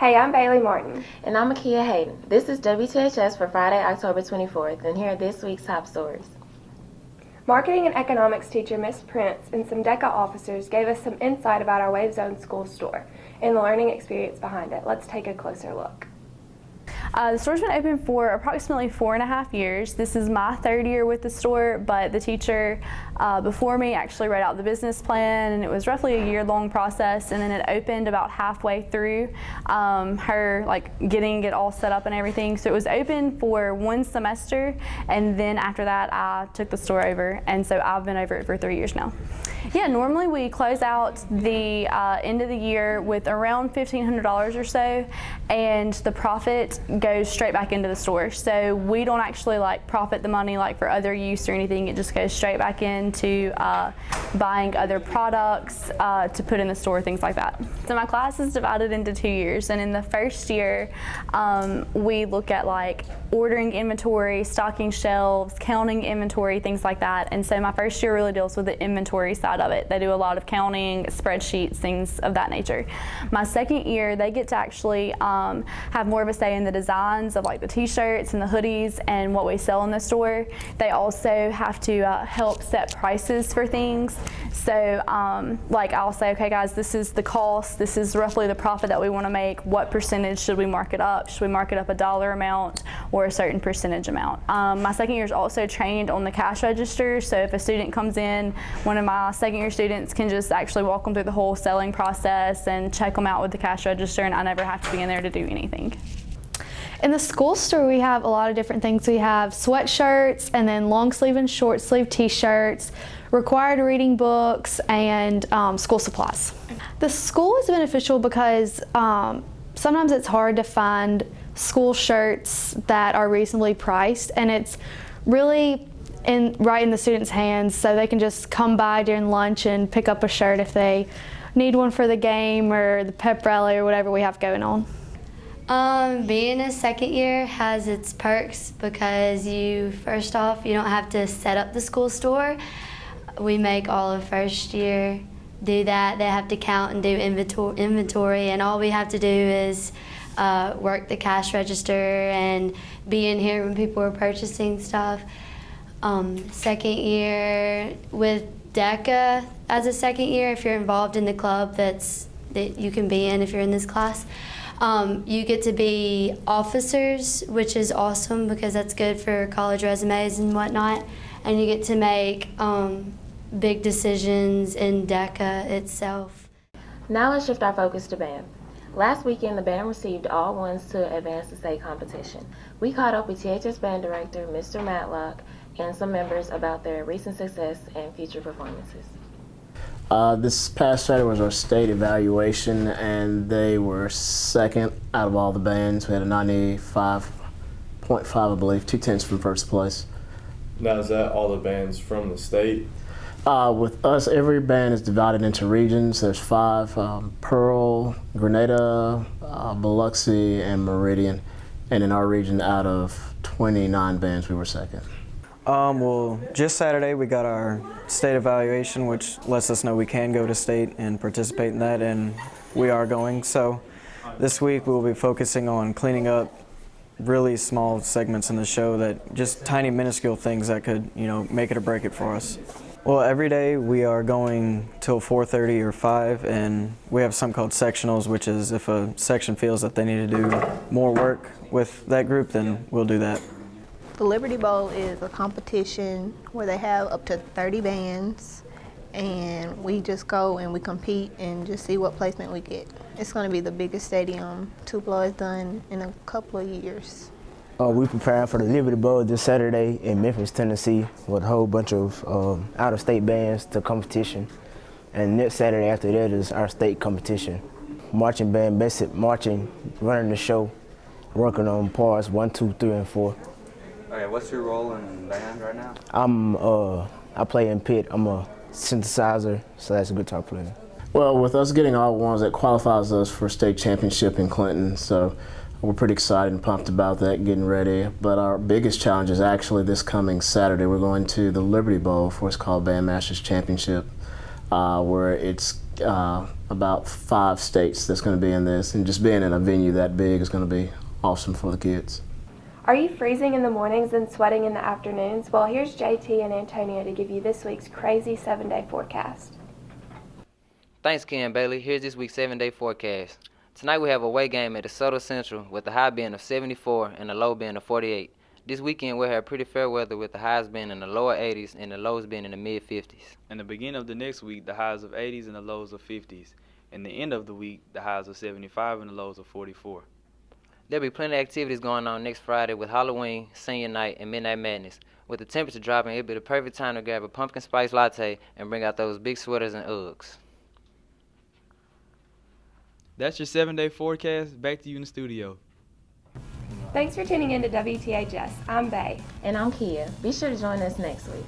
Hey, I'm Bailey Martin. And I'm Akia Hayden. This is WTHS for Friday, October 24th, and here are this week's top stories. Marketing and economics teacher Miss Prince and some DECA officers gave us some insight about our Wave Zone school store and the learning experience behind it. Let's take a closer look. The store's been open for approximately 4.5 years. This is my third year with the store, but the teacher before me actually wrote out the business plan, and it was roughly a year-long process, and then it opened about halfway through her getting it all set up and everything. So it was open for 1 semester, and then after that I took the store over, and so I've been over it for 3 years now. Yeah, normally we close out the end of the year with around $1,500 or so, and the profit goes straight back into the store. So we don't actually profit the money for other use or anything. It just goes straight back into buying other products to put in the store, things like that. So my class is divided into 2 years, and in the first year we look at ordering inventory, stocking shelves, counting inventory, things like that. And so my first year really deals with the inventory side of it. They do a lot of counting, spreadsheets, things of that nature. My second year, they get to actually have more of a say in the designs of the t-shirts and the hoodies and what we sell in the store. They also have to help set prices for things. So I'll say, okay guys, this is the cost, this is roughly the profit that we want to make. What percentage should we mark it up? Should we mark it up a dollar amount or a certain percentage amount? My second year is also trained on the cash register. So if a student comes in, one of my second year students can just actually walk them through the whole selling process and check them out with the cash register, and I never have to be in there to do anything. In the school store, we have a lot of different things. We have sweatshirts, and then long sleeve and short sleeve t-shirts, required reading books, and school supplies. The school is beneficial because sometimes it's hard to find school shirts that are reasonably priced, and it's really right in the students' hands, so they can just come by during lunch and pick up a shirt if they need one for the game or the pep rally or whatever we have going on. Being a second year has its perks because first off, you don't have to set up the school store. We make all of first year do that. They have to count and do inventory, and all we have to do is work the cash register and be in here when people are purchasing stuff. Second year with DECA, as a second year, if you're involved in the club that you can be in if you're in this class, you get to be officers, which is awesome because that's good for college resumes and whatnot, and you get to make big decisions in DECA itself. Now let's shift our focus to band. Last weekend, the band received all ones to advance to state competition. We caught up with THS band director, Mr. Matlock, and some members about their recent success and future performances. This past Saturday was our state evaluation, and they were second out of all the bands. We had a 95.5, I believe, 2/10 from first place. Now, is that all the bands from the state? With us, every band is divided into regions. There's 5, Pearl, Grenada, Biloxi, and Meridian. And in our region, out of 29 bands, we were second. Well, just Saturday we got our state evaluation, which lets us know we can go to state and participate in that, and we are going. So this week we'll be focusing on cleaning up really small segments in the show, that just tiny minuscule things that could, make it or break it for us. Well, every day we are going till 4:30 or 5, and we have something called sectionals, which is if a section feels that they need to do more work with that group, then we'll do that. The Liberty Bowl is a competition where they have up to 30 bands, and we just go and we compete and just see what placement we get. It's going to be the biggest stadium Tupelo has done in a couple of years. We preparing for the Liberty Bowl this Saturday in Memphis, Tennessee, with a whole bunch of out-of-state bands to competition. And next Saturday after that is our state competition. Marching band, basic marching, running the show, working on parts 1, 2, 3, and 4. Okay, what's your role in band right now? I play in pit. I'm a synthesizer / guitar player. Well, with us getting all ones, that qualifies us for state championship in Clinton. So we're pretty excited and pumped about that, getting ready. But our biggest challenge is actually this coming Saturday. We're going to the Liberty Bowl for what's called Bandmasters Championship, where it's a about 5 states that's going to be in this, and just being in a venue that big is going to be awesome for the kids. Are you freezing in the mornings and sweating in the afternoons? Well, here's JT and Antonio to give you this week's crazy 7-day forecast. Thanks, Ken Bailey. Here's this week's 7-day forecast. Tonight we have a away game at DeSoto Central with the high being of 74 and the low being of 48. This weekend we'll have pretty fair weather with the highs being in the lower 80s and the lows being in the mid 50s. In the beginning of the next week, the highs of 80s and the lows of 50s. In the end of the week, the highs of 75 and the lows of 44. There'll be plenty of activities going on next Friday with Halloween, Senior Night, and Midnight Madness. With the temperature dropping, it'll be the perfect time to grab a pumpkin spice latte and bring out those big sweaters and Uggs. That's your 7-day forecast. Back to you in the studio. Thanks for tuning in to WTHS. I'm Bae. And I'm Kia. Be sure to join us next week.